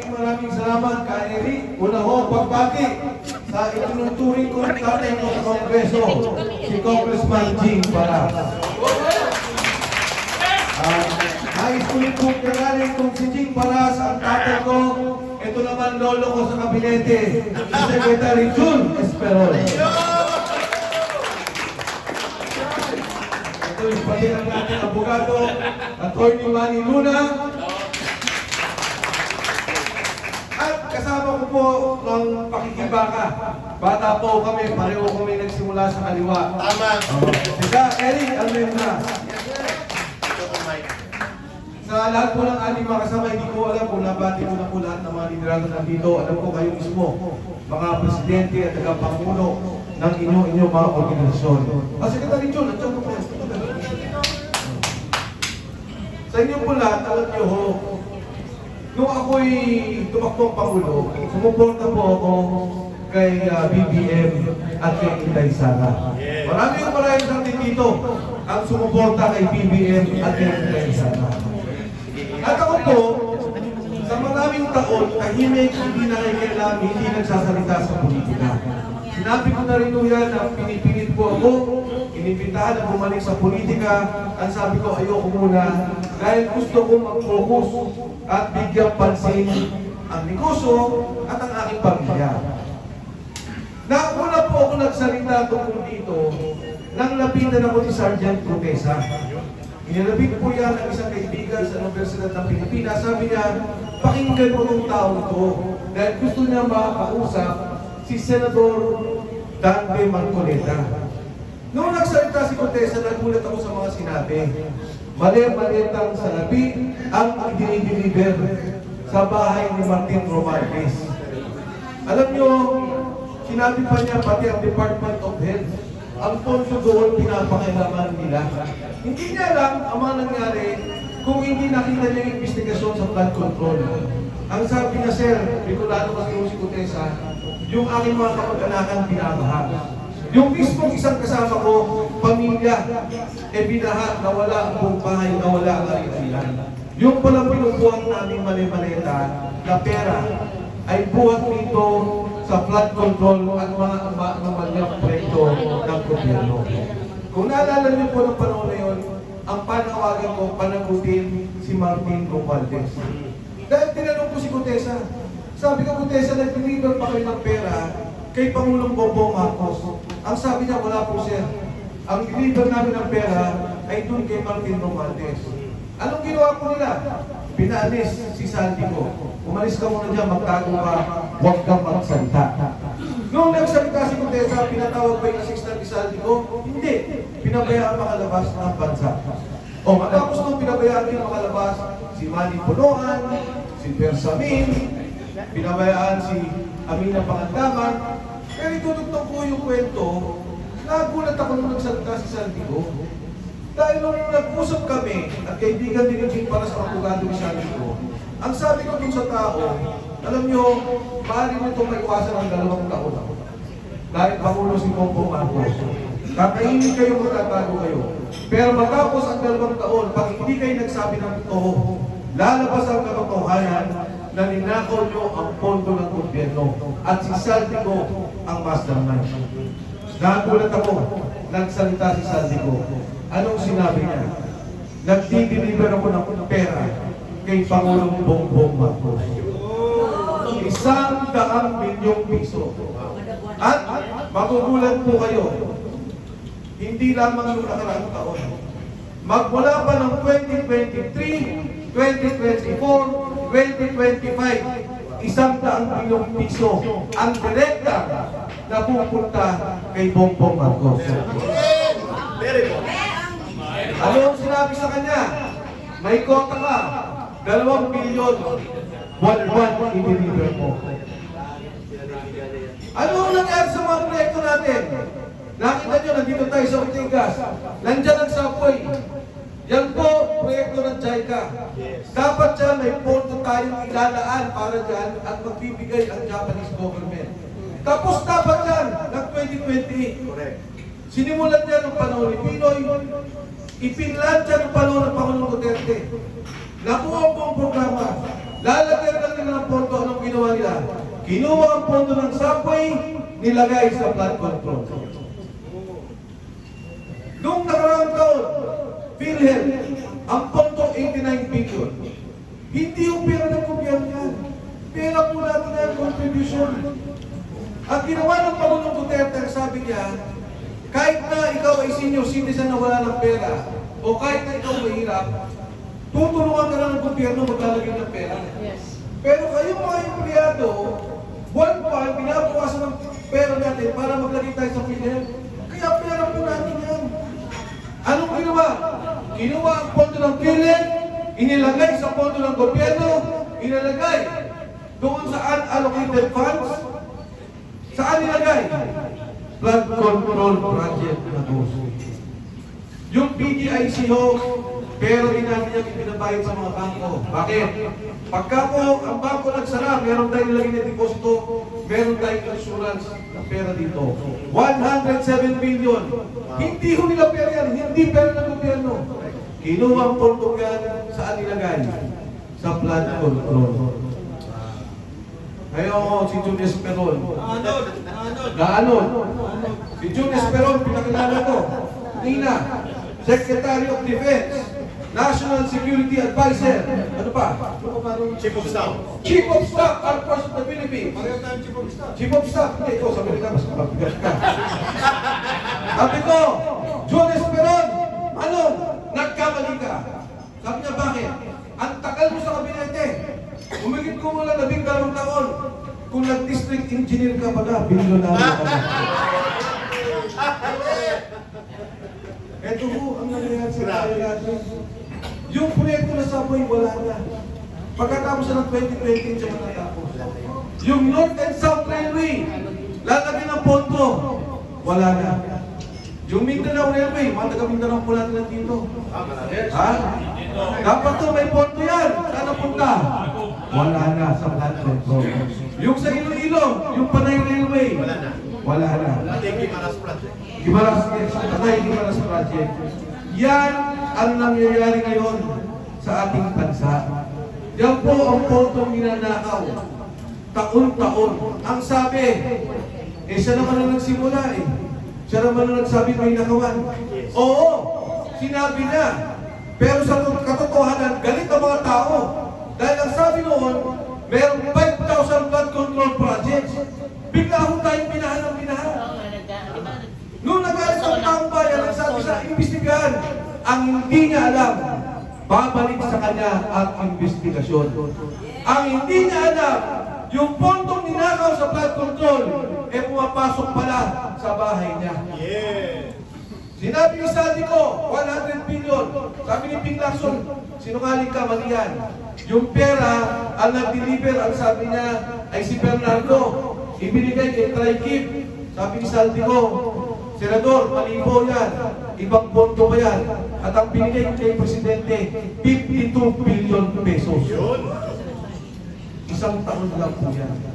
Maraming salamat kay Eric. Una ho, pagbati sa itinuturing ko tatay ko sa Kongreso, si Congressman Jing Paras. Nais ko rin kong kagaling kung si Jing Paras, ang tatay ko, ito naman lolo ko sa kabinete, si Secretary Jun Esperol. Ito yung pati ng ating abogado, Atty. Manny Luna. At kasama ko po ng pakikibaka. Bata po kami, pareho kami nagsimula sa kaliwa. Tama. Sika, Eric Almendra. Sa lahat po ng ating mga kasama, hindi ko alam kung nabati ko na po lahat ng mga liderato nandito. Alam ko kayo mismo, mga presidente at tagapangulo ng inyong mga organisasyon. Secretary John, nandiyan po po. Sa inyo po lahat, alam niyo ho, nung ako'y tumakbong Pangulo, sumuporta po ako kay BBM at kay Inday Sara. Maraming sa atin dito ang sumuporta kay BBM at kay Inday Sara. At ako po, sa maraming taon, tahimik, hindi nakikialam, hindi nagsasalita sa politika. Sinabi ko na rin yan na pinipilit po ako, inibitahan na bumalik sa politika. Ang sabi ko, ayoko muna dahil gusto kong mag-focus at bigyan pansin ang negosyo at ang aking pamilya. Nauna po ako nagsalita tungkol dito nang lapitan ako ni Sergeant Protesa. Inilapit po yan ang isang kaibigan sa Universidad ng Pilipinas. Sabi niya, pakinggan mo itong tao ito dahil gusto niya makakausap si Senador Dante Marcoleta. Noong nagsalita si Protesa, nagulat ako sa mga sinabi. Mali-malitang salapi ang dinideliver sa bahay ni Martin Romualdez. Alam niyo, sinabi pa niya pati ang Department of Health, ang pondo doon pinapakailangan nila. Hindi niya alam ang mga nangyari kung hindi nakita niya yung investigasyon sa flood control. Ang sabi niya, sir, Bicolano kasi si Protesa, yung aking mga kapag-anakan binabaha. Yung mismong isang kasama ko, pamilya, binaha, nawala ang buong bahay, nawala ang arilan. Yung palang pinubuhan namin mali-maleta na pera ay buhat nito sa flood control at mga anomalyang proyekto ng gobyerno. Kung naalala niyo po ng panahon na yun, ang panawagan ko, panagutin si Martin Romualdez. Dahil tinanong ko si Protesa, sabi ko, Protesa, nag-deliver pa kayo ng pera kay Pangulong Bongbong Marcos. Ang sabi niya, wala po siya. Ang deliver namin ng pera ay doon kay Martin Romualdez. Anong ginawa po nila? Pinaalis si Sandy ko. Umalis ka muna dyan, magtago ka, huwag kang magsalita. Noong nagsalita si Protesa, pinatawag ba yung assistant ni Sandy ko? Hindi. Pinabayaan makalabas ng bansa. O matapos nung pinabayaan din makalabas, si Manny Punoan, si Persamin, pinabayaan si Amina Pangandaman. Pero itutugtog ko yung kwento, nagulat ako nung nagsalita si Sandy ko. Dahil nung nag-usap kami, at kaibigan din yung para sa abogado ni Sandy ko, ang sabi ko dun sa tao, alam nyo, maaari nyo itong maiwasan ng 2 taon. Dahil Pangulo si Bongbong Marcos. Kakainin kayo, magtatago kayo. Pero matapos ang 2 taon, pag hindi kayo nagsabi ng totoo, lalabas ang katotohanan na ninakaw nyo ang pondo ng gobyerno at si Sandy ko ang mastermind. Nagulat ako, nagsalita si Sandy ko. Anong sinabi niya? Nagdi-deliver ako ng pera kay Pangulong Bongbong Marcos. 100 milyong piso. At magugulat po kayo, hindi lamang yung nakaraang taon. Magmula pa ng 2023, 2024, 2025, 100 milyong piso ang direkta na pupunta kay Bongbong Marcos. Ano ang sinabi sa kanya? May kota ka, 2 bilyon, buwan-buwan i-deliver mo. Ano ang nangyari sa mga proyekto natin? Nakita nyo, nandito tayo sa Ortigas. Nandyan ang subway. Yan po, proyekto ng JICA. Dapat dyan, may pondo tayong ilalaan para dyan at magbibigay ang Japanese government. Tapos dapat dyan, ng 2028. Sinimulan niya ng panahon ni Pinoy, ipinlan siya ng panahon ng Pangulong Duterte. Nakuha po ang programa. Lalagyan lang nila ng pondo Kinuha ang pondo ng subway, nilagay sa flood control. Noong nakaraang taon, PhilHealth, ang pondo 89 billion. Hindi yung pera ng gobyerno yan. Pera po natin na contribution. Ang ginawa ng Pangulong Duterte, sabi niya, kahit na ikaw ay senior citizen na wala ng pera, o kahit na ikaw mahirap, tutulungan ka na ng gobyerno maglalagay ng pera. Yes. Pero kayong mga empleyado, buwan-buwan, binabukasan ng pera natin para maglagay tayo sa PhilHealth. Kaya pera po natin yan. Anong ginawa? Kinuha ang pondo ng PhilHealth, inilagay sa pondo ng gobyerno, inilagay doon sa unallocated funds. Saan nilagay? Flood control project na doon. Yung PGIC ho, pero din natin yung ipinabayad sa mga bangko. Bakit? Pagka po ang bangko nagsara, meron tayong nilagay na deposito, meron tayong insurance ng pera dito. 107 billion. Hindi ho nila pera yan, hindi pera ng gobyerno. Kinuha ang pondo yan, saan nilagay? Sa flood control. Ngayon, si Jun Esperon. Gaanon. Si Jun Esperon, pinakilala ko. Nina, Secretary of Defense, National Security Advisor. Ano pa? Chief of Staff. Chief of Staff, Armed Forces of the Philippines. Pareho tayong Chief of Staff. Chief of Staff. Hindi, ikaw, sabi nila, mas mabigat ka. Sabi ko, Jun Esperon, ano? Nagkamali ka. Sabi niya, bakit? Ang tagal mo sa kabinete. Umigit ko mula 12 taon. Kung nag-district engineer ka pala, bilyonaryo ka na. Ito ho, ang nangyayari sa tayo natin. Yung proyekto na subway, wala na. Pagkatapos ng 2020, siya matatapos. Yung North and South Railway, lalagyan ng pondo, wala na. Yung Mindanao Railway, mga taga-Mindanao po natin nandito. Ha? Dapat to may pondo yan. Saan napunta? Wala na sa flood control. Yung sa Iloilo, yung Panay Railway, wala na. Gimaras Project. Gimaras Project. Yan ang nangyayari ngayon sa ating bansa. Yan po ang pondong ninanakaw. Taon-taon. Ang sabi, siya naman ang nagsimula eh. Siya naman ang nagsabi may nakawan. Oo, sinabi na. Pero sa katotohanan, galit ang mga tao. Dahil ang sabi noon, mayroong 5,000 flood control projects. Bigla ho tayong binahan ng binahan. Noong nag-alis ang taong bayan, nagsabi sa imbestigahan, ang hindi niya alam, babalik sa kanya ang investigasyon. Ang hindi niya alam, yung pondong ninakaw sa flood control, pumapasok pala sa bahay niya. Sinabi ni Saldi ko, 100 billion. Sabi ni Ping Lacson, sinungaling ka, mali yan. Yung pera, ang nag-deliver, ang sabi niya, ay si Bernardo. Ibinigay kay Trikip. Sabi ni Saldi ko, Senador, mali po yan. Ibang pondo ba yan? At ang binigay kay Presidente, 52 billion pesos. Isang taon lang po yan.